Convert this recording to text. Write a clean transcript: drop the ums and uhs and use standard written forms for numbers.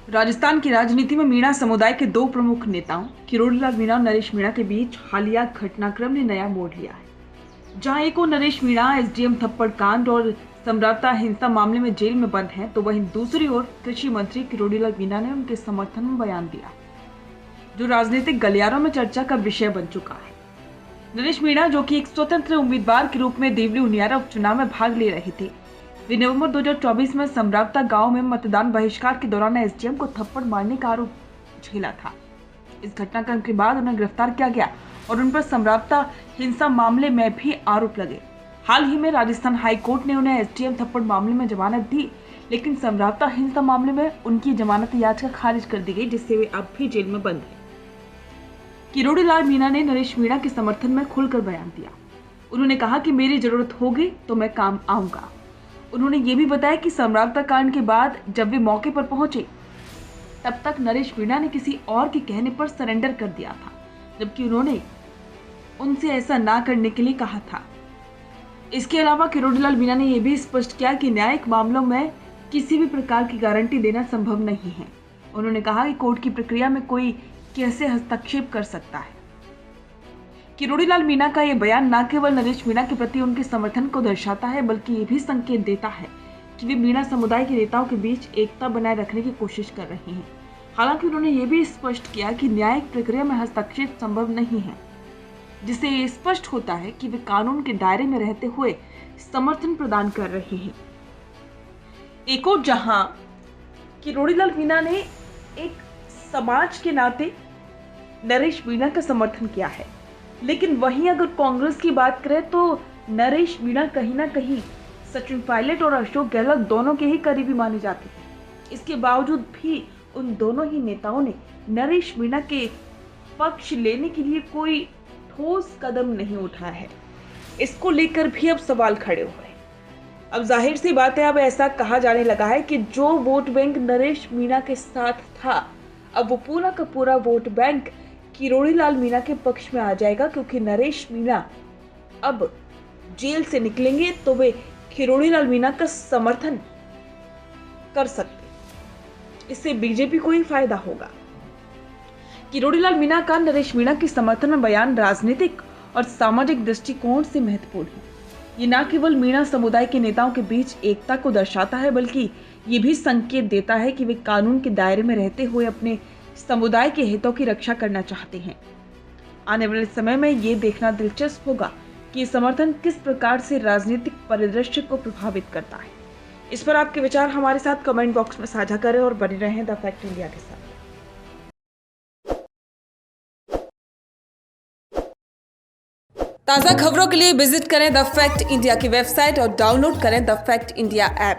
राजस्थान की राजनीति में मीणा समुदाय के दो प्रमुख नेताओं किरोड़ीलाल मीणा और नरेश मीणा के बीच हालिया घटनाक्रम ने नया मोड़ लिया है। जहां एक ओर नरेश मीणा एसडीएम थप्पड़ कांड और संभ्राता हिंसा मामले में जेल में बंद हैं, तो वहीं दूसरी ओर कृषि मंत्री किरोड़ीलाल मीणा ने उनके समर्थन में बयान दिया, जो राजनीतिक गलियारों में चर्चा का विषय बन चुका है। नरेश मीणा, जो कि एक स्वतंत्र उम्मीदवार के रूप में देवली उनियारा उपचुनाव में भाग ले रहे थे, वे नवंबर 2024 में समरावता गांव में मतदान बहिष्कार के दौरान एसडीएम को थप्पड़ मारने का आरोप झेला था। इस घटनाक्रम के बाद उन्हें गिरफ्तार किया गया और उन पर समरावता हिंसा मामले में भी आरोप लगे। हाल ही में राजस्थान हाई कोर्ट ने उन्हें एसडीएम थप्पड़ मामले में जमानत दी, लेकिन समरावता हिंसा मामले में उनकी जमानत याचिका खारिज कर दी गई, जिससे वे अब भी जेल में बंद हैं। किरोड़ीलाल मीणा ने नरेश मीणा के समर्थन में खुलकर बयान दिया। उन्होंने कहा कि मेरी जरूरत होगी तो मैं काम आऊंगा। उन्होंने ये भी बताया कि समरावता कांड के बाद जब वे मौके पर पहुंचे, तब तक नरेश मीणा ने किसी और के कहने पर सरेंडर कर दिया था, जबकि उन्होंने उनसे ऐसा ना करने के लिए कहा था। इसके अलावा किरोड़ीलाल मीणा ने यह भी स्पष्ट किया कि न्यायिक मामलों में किसी भी प्रकार की गारंटी देना संभव नहीं है। उन्होंने कहा कि कोर्ट की प्रक्रिया में कोई कैसे हस्तक्षेप कर सकता है। किरोड़ीलाल मीणा का यह बयान न केवल नरेश मीणा के प्रति उनके समर्थन को दर्शाता है, बल्कि ये भी संकेत देता है कि वे मीणा समुदाय के नेताओं के बीच एकता बनाए रखने की कोशिश कर रहे हैं। हालांकि उन्होंने ये भी स्पष्ट किया कि न्यायिक प्रक्रिया में हस्तक्षेप संभव नहीं है, जिससे ये स्पष्ट होता है कि वे कानून के दायरे में रहते हुए समर्थन प्रदान कर रहे हैं। एक और जहां किरोड़ीलाल मीणा ने एक समाज के नाते नरेश मीणा का समर्थन किया है, लेकिन वहीं अगर कांग्रेस की बात करें तो नरेश मीणा कहीं ना कहीं सचिन पायलट और अशोक गहलोत दोनों के ही करीबी माने जाते थे। इसके बावजूद भी उन दोनों ही नेताओं ने नरेश मीणा के पक्ष लेने के लिए कोई ठोस कदम नहीं उठाया है। इसको लेकर भी अब सवाल खड़े हुए हैं। अब जाहिर सी बात है, अब ऐसा कहा जाने लगा है कि जो वोट बैंक नरेश मीणा के साथ था, अब वो पूरा का पूरा वोट बैंक किरोड़ीलाल मीणा के पक्ष में आ जाएगा, क्योंकि नरेश मीणा अब जेल से निकलेंगे तो वे किरोड़ीलाल मीणा का समर्थन कर सकते। इससे बीजेपी को ही फायदा होगा। किरोड़ीलाल मीणा का नरेश मीणा के समर्थन में बयान राजनीतिक और सामाजिक दृष्टिकोण से महत्वपूर्ण है। ये न केवल मीणा समुदाय के नेताओं के बीच एकता को दर्शाता है, बल्कि ये भी संकेत देता है कि वे कानून के दायरे में रहते हुए अपने समुदाय के हितों की रक्षा करना चाहते हैं। आने वाले समय में ये देखना दिलचस्प होगा कि समर्थन किस प्रकार से राजनीतिक परिदृश्य को प्रभावित करता है। इस पर आपके विचार हमारे साथ कमेंट बॉक्स में साझा करें और बने रहें द फैक्ट इंडिया के साथ। ताज़ा खबरों के लिए विजिट करें द फैक्ट इंडिया की वेबसाइट और डाउनलोड करें द फैक्ट इंडिया ऐप।